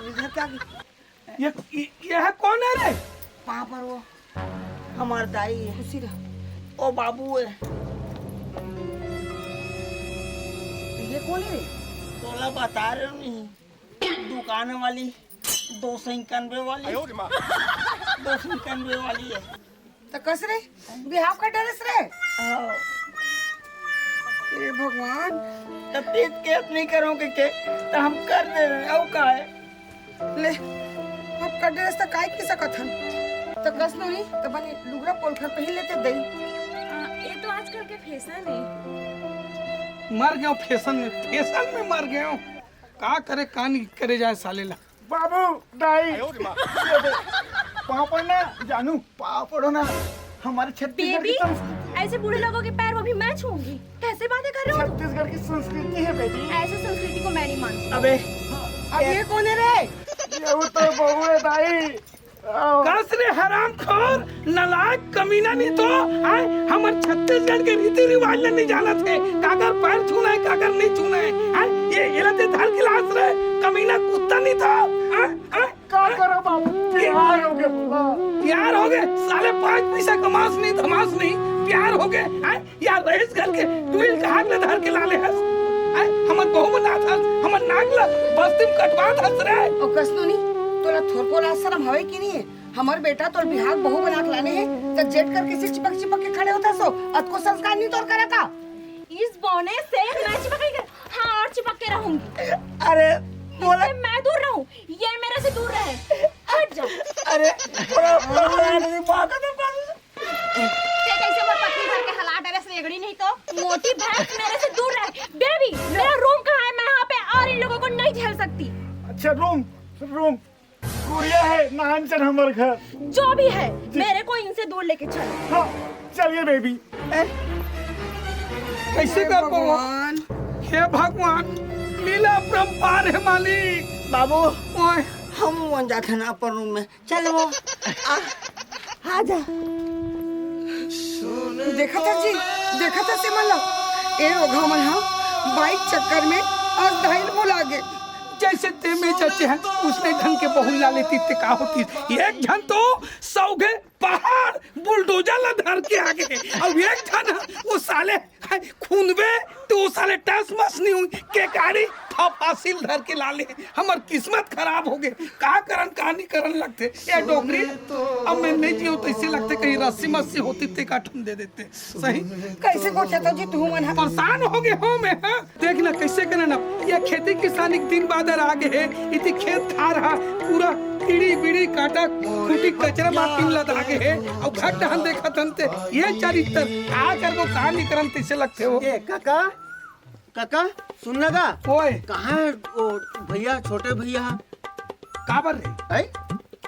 इधर क्या यह कौन है रे? वहाँ पर वो हमार दाई है, उसी का ओ बाबू है। ये कौन है? तोला बता रहे हो नहीं, दुकान वाली 291 वाली 291 वाली है। तो कस रे बिहाव का ड्रेस रे? हे भगवान, तो तेज केस नहीं करोगे के तो हम कर दे रहे अब का है ले अब का ड्रेस तो काय की सकत हम। तो कस नहीं तो बने लुगड़ा पोलखर पहन लेते दई। ये तो आजकल के फैशन है। मर गया फैशन में मर गया। का करे का नहीं करे जाए साले ला। बाबू दाई पाँव पड़ना जानू, पाँव पड़ो ना। हमारे छत्तीसगढ़ की बेबी ऐसे बूढ़े लोगों के पैर वो भी मैं छूंगी? कैसे बातें कर रहे हो? छत्तीसगढ़ की संस्कृति है बेटी। ऐसे संस्कृति को मैं नहीं मानती। अबे अब ये कौन है रे? ये तो बहू है दाई। कस रे हरामखोर नालायक कमीना नहीं तो आए हमर छत्तीसगढ़ के रीति रिवाज ले नहीं जाना थे। कागर पैर छूना है कागर नहीं छूना है। ये एलते धार गिलास रे कमीना कुत्ता नहीं था। क्या करो बाबू, प्यार हो गया। प्यार हो गए साले 5 पैसा कमास नहीं धमास नहीं प्यार हो गए। यार रईस घर के टुइल का हाथ ले धार के लाले हस। हमर बहू बना था हमर नागला बस्ती में कटवा हस रे। ओ कस नहीं तोला थोरको ला शर्म हवे की नहीं है? हमार बेटा तोर बिहार बहू बना के लाने हैं तो जेट करके से चिपक के खड़े होता सो अतको संस्कार नहीं तोर करे का? इस बौने से मैं चिपक के हाँ और चिपक के रहूंगी। अरे बोला मैं दूर रहूं, ये मेरे से दूर रहे। हट जा। अरे कैसे मोर पत्नी घर के हालात ऐसे रेगड़ी नहीं तो मोटी भैंस मेरे से दूर रहे। बेबी मेरा रूम कहाँ है? मैं यहाँ पे और इन लोगों को नहीं झेल सकती। अच्छा रूम गुड़िया है नान चल हमारे घर। जो भी है मेरे को इनसे दूर लेके चल। हाँ चलिए बेबी। कैसे कर भगवान? हे भगवान लीला परम्पार है मालिक। बाबू ओए हम वन जाते ना अपन रूम में। चल वो आ जा। देखा था से मतलब ए रोगा मन हा बाइक चक्कर में आज धाइल बोला गे। जैसे ते में चचे हैं उसने ढंग के बहुल ला लेती ते का होती। एक झन तो सौगे पहाड़ बुलडोजर ला धर के आगे और एक झन वो साले खूनबे तो वो साले टस मस नहीं हुई के गाड़ी फासिल धर के ला ले। हमार किस्मत खराब हो गए। का करन कहानी करन लगते ये डोगरी। अब मैं नहीं जियो तो इसे लगते कहीं रस्सी मस्सी होती ते का ठुम दे देते। सही कैसे गोचा तो जी तू मन हा परेशान हो गए हो मैं। हाँ देखना कैसे करना ना ये खेती किसानी के दिन बाद आगे है इतनी खेत खा रहा पूरा कीड़ी बीड़ी काटा खूटी कचरा माटी लदा के है और घर टहन देखा तनते ये चरित्र का कर वो कहानी करन तैसे लगते हो। ए काका सुन लगा ओए कहाँ है वो भैया छोटे भैया? काबर रे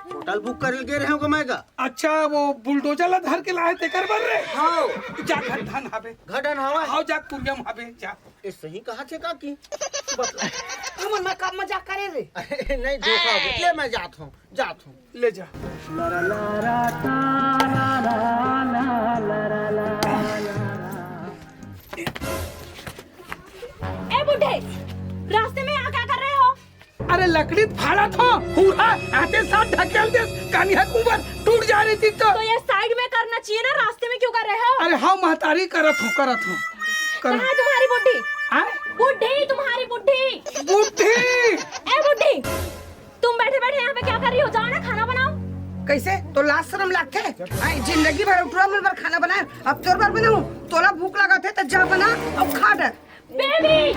होटल बुक कर के रहे हो कमाएगा। अच्छा वो बुलडोजर ला धर के लाए ते कर बर रे। हाँ जा घर धन हबे घटन हवा हाउ जा कुरियम हबे जा। ये सही कहा थे काकी हमन में कब मजाक करे रे? नहीं धोखा हो गया। ले मैं जाता हूँ ले जा। ए बुढ़े रास्ते में यहाँ क्या कर रहे हो? अरे लकड़ी फाड़ा था हुआ आते साथ ढकेल दे कानिया कुंवर टूट जा रही थी तो ये साइड में करना चाहिए ना, रास्ते में क्यों कर रहे हो? अरे हाँ महतारी करत हूँ कहाँ है तुम्हारी बुढ़ी? बुढ़ी तुम्हारी बुढ़ी बुढ़ी। ए बुढ़ी तुम बैठे बैठे यहाँ पे क्या कर रही हो? जाओ ना खाना बनाओ। कैसे तो लाज शर्म लागते आई जिंदगी भर उठरा मिल बार खाना बनाए अब तोर बार बनाऊं तोला भूख लगा थे तो जा बना अब खा डर। बेबी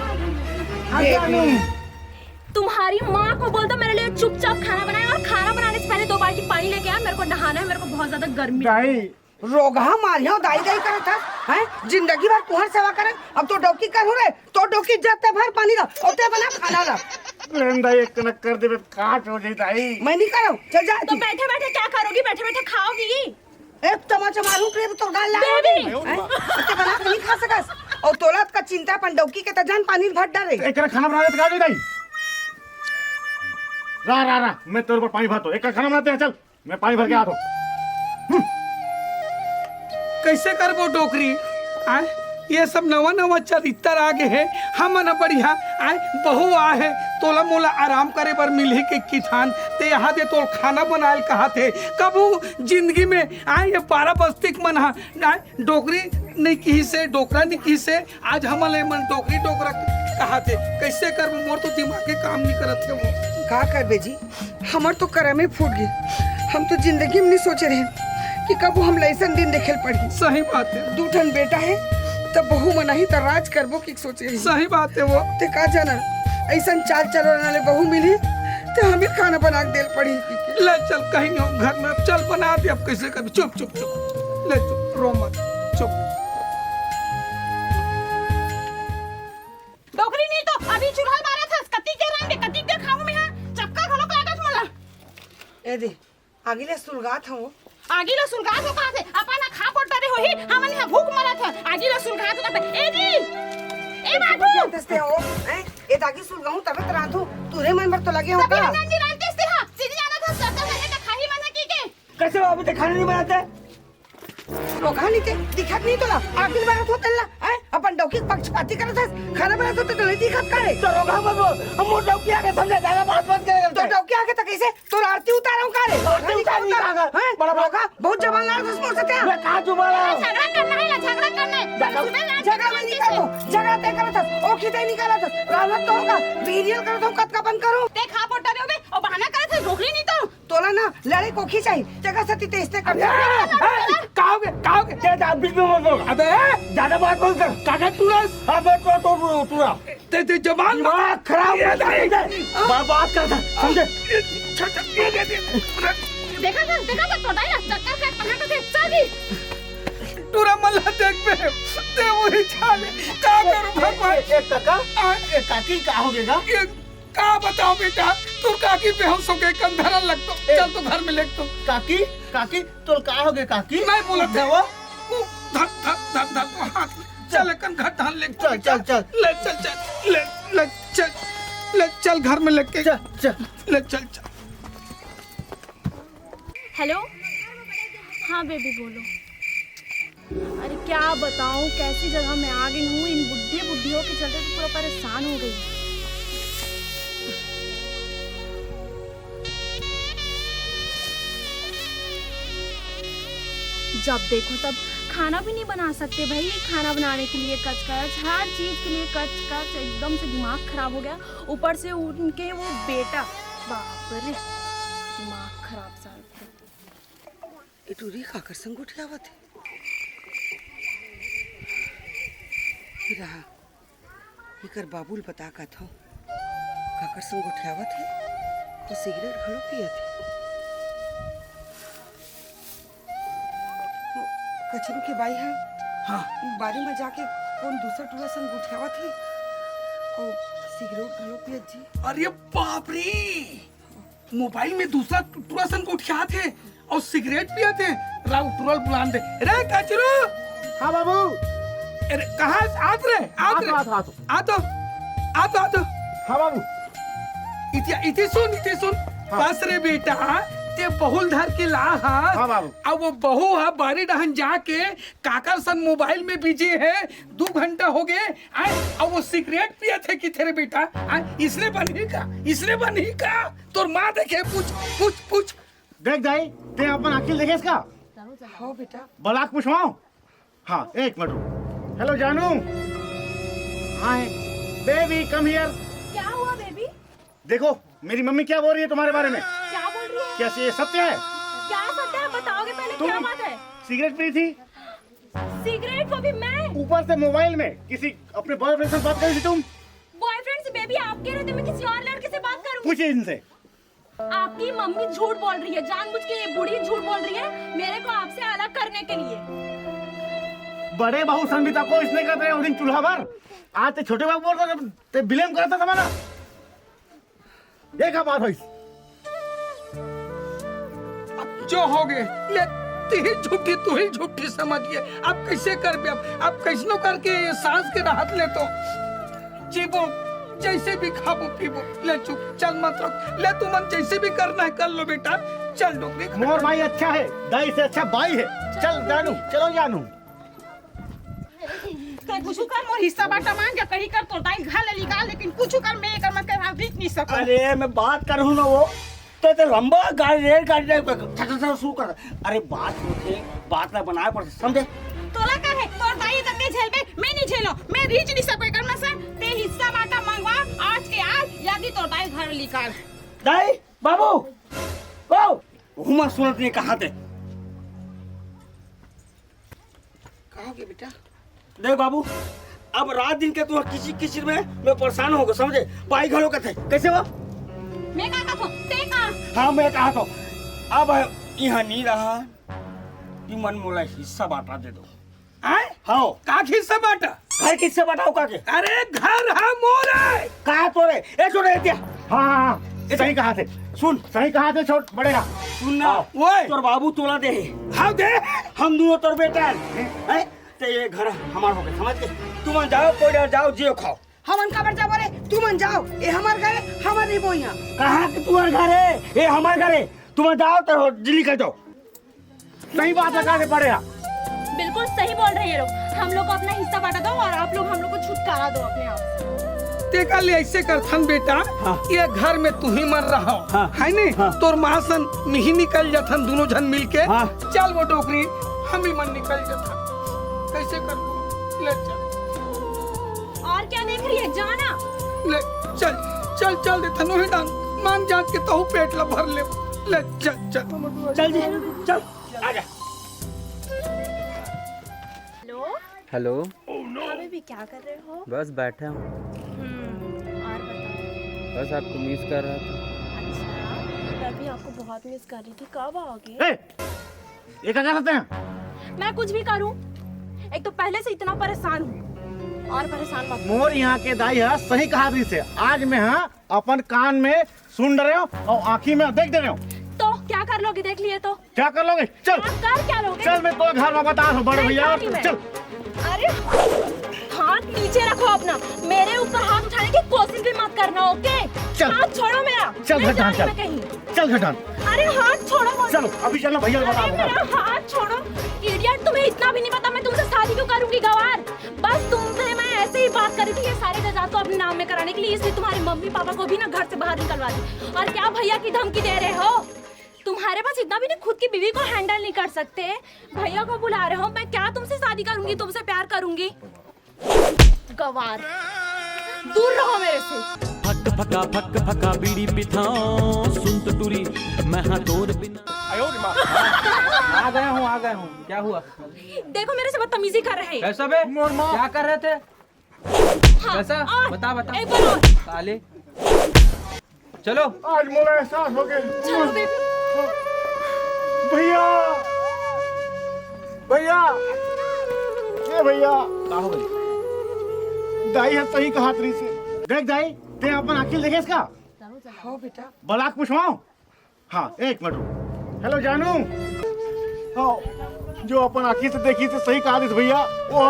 तुम्हारी माँ को बोल दो मेरे लिए चुपचाप खाना बनाए और खाना बनाने से पहले 2 बाल्टी पानी लेके आ। मेरे को नहाना है, मेरे को बहुत ज्यादा गर्मी है। रोगा मारियो दाई करे था हैं जिंदगी भर कुहर सेवा करे अब तो डोकी करू रे तो डोकी जाते भर पानी ला ओते बना खाना ला। दाई एक कनक कर दे काट हो जाई दाई। मैं नहीं करो चल जा। तो बैठे बैठे क्या करोगी? बैठे बैठे खाओगी? एक तमाचा मारू रे तो गाल ला बेबी ओते बना के नहीं खा सकस और तोलात का चिंता पन डोकी के त जान पानी भर डाले। एक खाना बना दे का दाई। रा मैं तेरे पर पानी भरता हूँ। एक खाना बनाते हैं चल मैं पानी भर के आता हूँ। कैसे करबो डोकरी? ये सब नवा नवा चरित्र आगे है। हम न बढ़िया आए बहू आए तोला मोला आराम करे बर मिली के किथान ते यहाँ दे तोल खाना बनाए कहा थे कबू जिंदगी में आए ये 12 बस्तिक मन हा डोकरी नहीं की से डोकरा नहीं की से आज हमारे मन डोकरी डोकरा कहा थे कैसे कर मोर तो दिमाग के काम नहीं करत थे वो का कर बेजी हमार तो करम ही फूट गए। हम तो जिंदगी में नहीं सोचे रहे कि कबू हम लैसन दिन देखे पड़ी। सही बात है। 2 ठन बेटा है तब बहू मनाही तो राज करबो की सोचे रही। सही बात है वो ते का जाना ऐसा चाल चलन वाले बहू मिली तो हमें खाना बना के देल पड़ी। ले चल कहीं नहीं घर में चल बना दे अब कैसे कभी चुप चुप चुप ले चुप रो मत चुप। डोकरी नहीं तो अभी चूल्हा बारा था कति के रंग कति के खाऊं मैं चक्का खलो कागज मला ए दे आगिले सुलगात हूँ आगीला सुलगा तो कहा थे अपना खा पड़ता रे होही हमन यहां भूख मरा था आगीला सुलगा तो कहते ए जी ए बाबू दस्ते हो हैं ए दागी सुलगाऊं तबे तो रांधू तुरे मन भर तो लगे हो का नंदी रांधते से हां सीधी जाना था सत्ता मैंने का खाही मना की के कैसे हो अभी तक खाना नहीं बनाते? वो कहां नहीं थे दिखत नहीं तोला आखिर बार तो तल्ला हैं अपन डौकी पक्षपाती करत है खाना बना तो नहीं दिखत करे तो रोगा मत बोल हम मोर डौकी आके समझा ज्यादा बात मत करे तो डौकी आके तो कैसे तो आरती उतारूं करे आरती उतारी कागा? हैं बड़ा बड़ा का बहुत जवान लाल दुश्मन से क्या मैं कहां चुप रहा हूं? झगड़ा करना है झगड़ा करना है झगड़ा में नहीं करो झगड़ा ते करत है ओ खिते नहीं करत है रानत तो होगा वीडियो करत हूं कत का बंद करो ते खा पड़ता रे बे और बहाना करे थे रोकली नहीं तो तोला ना लड़े को खिंचाई जगह सती तेस्ते कर कहोगे क्या बीच में मत बोल। अबे ज्यादा बात बोल कर काका तुरस अबे तो तूरा ते जबान दिमाग खराब ये नहीं। बात करता समझे ये दे देखा था छोटा या चक्कर से पहाड़ से चली टूरा मल्ला देख बे ते वही चाले का करूं भगवान एक काका एक काकी का हो गएगा ये का बताओ बेटा तू काकी बेहोश हो गए कंधरा लग तो चल तो घर में ले तो काकी काकी तो का हो गए काकी नहीं बोला था वो धक धक धक धक हाथ चल कन घर ढाल ले चल चल चल ले चल ले चल घर में लेके चल चल ले चल हेलो हाँ बेबी बोलो। अरे क्या बताऊं कैसी जगह मैं आ गई हूँ इन बुढ़ियों के चलते तो पूरा परेशान हो गई। जब देखो तब खाना भी नहीं बना सकते भाई खाना बनाने के लिए कच हर चीज के लिए कच एकदम से दिमाग खराब हो गया ऊपर से उनके वो बेटा बाप रे दिमाग खराब साल इटूरी खाकर संग उठियावत है रहा इकर बाबुल बता का था खाकर संग उठियावत है तो सिगरेट घड़ो पियत है कचरू के बाई है हाँ बारी में जाके कौन दूसरा टूरा संग उठियावत है और सिगरेट घड़ो पियत जी। अरे बाप रे मोबाइल में दूसरा टूरा सन को उठा थे और सिगरेट पिया थे राव टूरल बुलान दे रे कचरू। हाँ बाबू अरे कहाँ आत रे आ तो हाँ बाबू इति सुन बस रे बेटा ते बहुल धर के ला हाँ बाबू। अब वो बहू है बारी डहन जाके काकर सन मोबाइल में बिजी है 2 घंटा हो गए आए अब वो सिगरेट पिया थे कि तेरे बेटा आए इसने बनी का तोर माँ देखे पूछ देख जाई ते अपन अखिल देखे इसका हाँ बेटा बलाक पूछवाओ। हाँ 1 मिनट रुक। हेलो जानू हाय बेबी कम हियर। क्या हुआ बेबी देखो मेरी मम्मी क्या बोल रही है तुम्हारे बारे में। क्या बोल रही है क्या ये सत्य है? क्या सत्य है बताओगे पहले क्या तुम बात है। सिगरेट पी थी सिगरेट वो भी मैं ऊपर से मोबाइल में किसी अपने बॉयफ्रेंड से बात कर रही थी तुम। बॉयफ्रेंड से बेबी आप कह रहे थे मैं किसी और लड़के से बात करूं। पूछिए इनसे। आपकी मम्मी झूठ बोल रही है जानबूझ के ये बूढ़ी झूठ बोल रही है मेरे को आपसे अलग करने के लिए। बड़े बहू संगीता को इसने कर रहे दिन चूल्हा भर आज ते छोटे बाबू बोल रहे ते बिलेम करता था हमारा ये क्या बात हुई। जो हो गए ले तू ही झूठी समझ गए अब कैसे कर बे अब कैसनो करके सांस के राहत ले तो जीवो जैसे भी खाबो पीबो ले चुप चल मत रुक ले तू मन जैसे भी करना है कर लो बेटा चल डोकरी मोर भाई अच्छा है दाई से अच्छा भाई है। चल जानू चलो जानू ते कुछ कर मोर हिस्सा बाटा मांग के कहीं कर तो दाई घा ले निकाल लेकिन कुछ कर मैं कर मत कर बीच नहीं सको। अरे मैं बात कर हूँ ना वो तो लंबा गाड़ी रेल गाड़ी शुरू कर। अरे बात होते बात ना बनाए पड़ते समझे। तोला का है तोर दाई तते झेलबे मैं नहीं झेलो मैं रीच नहीं सको कर से ते हिस्सा बाटा मांगवा आज के आज यदि तोर दाई घर निकाल। दाई बाबू बाबू हुमा सुनत ने कहा थे कहोगे बेटा देख बाबू अब रात दिन के तू किसी किसी में मैं परेशान होगा समझे। पाई घरों का थे कैसे वो मैं कहा था ते कहा हाँ मैं कहा तो अब यहाँ नहीं रहा कि मन मोला हिस्सा बांटा दे दो। आए हाँ का हिस्सा बाटा घर किससे बांटाओ का के अरे घर है मोरे कहा तो रे ए छोड़े दिया। हाँ सही कहा थे सुन सही कहा थे छोट बड़ेगा सुन ना ओए तोर बाबू तोला दे हाँ दे हम दोनों तोर बेटा है ते ये घर हमार हो गए समझ के तुम जाओ कोई जाओ जियो खाओ। हमन कबर जा बोले तू मन जाओ ए हमार घर हमार नहीं बोई यहां कहाँ कि तुम्हारे घर है ये हमारे घर है तुम जाओ तो दिल्ली कर जाओ। सही बात है कहा पड़ेगा। बिल्कुल सही बोल रहे हैं ये लोग। हम लोग को अपना हिस्सा बांटा दो और आप लोग हम लोग को छुटकारा दो अपने आप से। तेका ले ऐसे कर थन बेटा हाँ। ये घर में तू ही मर रहा हो हाँ। है नहीं हाँ। तोर मासन मिही निकल जाथन दोनों जन मिलके हाँ। चल वो डोकरी हम ही मन निकल जाथन कैसे कर ले चल और क्या देख रही है जाना। ले चल चल चल दे थनो ही डांग मांग जात के तहु पेट ला भर ले चल चल चल जी चल आजा। हेलो हेलो हाँ बेबी क्या कर रहे हो। बस बैठा हूँ और बताओ। बस आपको मिस कर रहा था। अच्छा मैं भी आपको बहुत मिस कर रही थी कब आओगे। ये क्या करते हैं मैं कुछ भी करूं एक तो पहले से इतना परेशान हूँ और परेशान मत करो। मोर यहाँ के दाई है सही कहा से आज मैं हाँ अपन कान में सुन रहे हो और आँखी में देख दे रहे हो। तो क्या कर लोगे देख लिए तो क्या कर लोगे चल आप कर क्या लोगे। चल मैं तो घर में बता रहा हूँ बड़े भैया चल। अरे हाथ नीचे रखो अपना मेरे ऊपर हाथ उठाने की कोशिश भी मत करना ओके। चल। हाथ छोड़ो मेरा चल मैं घटान जा रही चल हूँ कहीं। चल घटान अरे हाथ छोड़ो मुझे। चलो अभी चलो भैया बता अरे मेरा हाथ छोड़ो इडियट तुम्हें इतना भी नहीं पता मैं तुमसे शादी क्यों करूंगी गवार। बस तुमसे मैं ऐसे ही बात कर रही थी ये सारे कागजात को अपने नाम में कराने के लिए इसलिए तुम्हारे मम्मी पापा को भी ना घर से बाहर निकलवा दी। और क्या भैया की धमकी दे रहे हो तुम्हारे पास इतना भी नहीं खुद की बीवी को हैंडल नहीं कर सकते भैया को बुला रहे हो। मैं क्या तुमसे शादी करूंगी तुमसे प्यार करूंगी गवार दूर रहो मेरे से। फक फका बीड़ी पिथाओ सुन तो टूरी मैं हाँ तोर बिना। आ गए हूँ क्या हुआ। देखो मेरे से बदतमीजी कर रहे हैं। कैसा बे क्या कर रहे थे हाँ, कैसा और बता एक बार और साले चलो आज मोला एहसास हो गया। चलो बेबी भैया भैया ये भैया क्या हो गई। दाई है सही कहा तरी से देख दाई ते अपन अकेले देखे इसका हो बेटा बलाक पूछवाओ। हाँ एक मिनट हेलो जानू हाँ जो अपन आँखी से देखी से सही कहा दिस भैया वो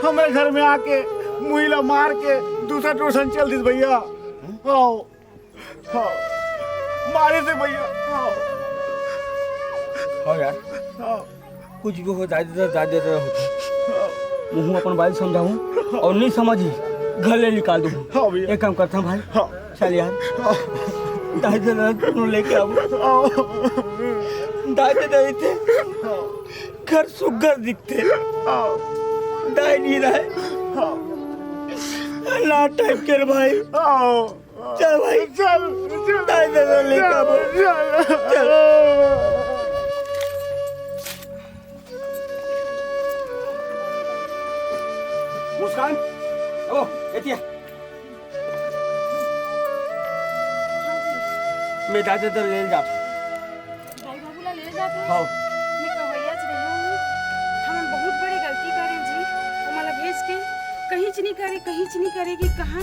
हमारे घर में आके मुहिला मार के दूसरा ट्यूशन चल दिस भैया। हाँ हाँ मारे से भैया। हाँ हाँ यार हाँ कुछ भी हो दादे होता मुँह अपन भाई समझाऊँ और नहीं समझी घर ले निकाल दूँ। हाँ भैया एक काम करता हूँ भाई हाँ चल यार दादे लेके आओ दादे नहीं थे घर सुगर दिखते दाई नहीं रहे ना टाइप कर भाई चल भाई चल दादे लेके आओ चल। मुस्कान ओ एतिया मैं दादे तो ले जा भाई बाबूला ले जाते हो। हाँ मैं कवैया च रही हूँ हम बहुत बड़ी गलती करे जी हमारा भेज के कहीं च नहीं करेगी कहां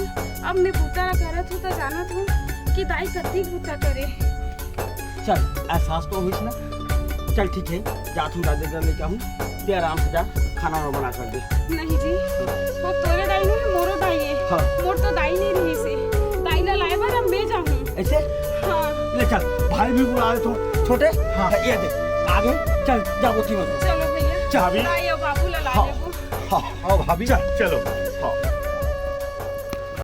अब मैं भूतारा करत हूँ तो जानत हूँ कि दाई कत्ती भूता करे। चल एहसास तो हुई ना चल ठीक है जा तुम दादे घर लेके आऊँ दे आराम से जा खाना ना बना कर दे। नहीं जी वो तोरे दाई नहीं मोरो दाई है। हाँ। मोर तो दाई नहीं रही से दाई ला लाए बार अब मैं जाऊँ। ऐसे हाँ ले चल भाई भी बुला रहे तुम छोटे हाँ ये देख आगे चल जा वो मत चलो भैया चाबी लाइयो बाबू ला हाँ। लाइयो हाँ आओ भाभी। चलो हाँ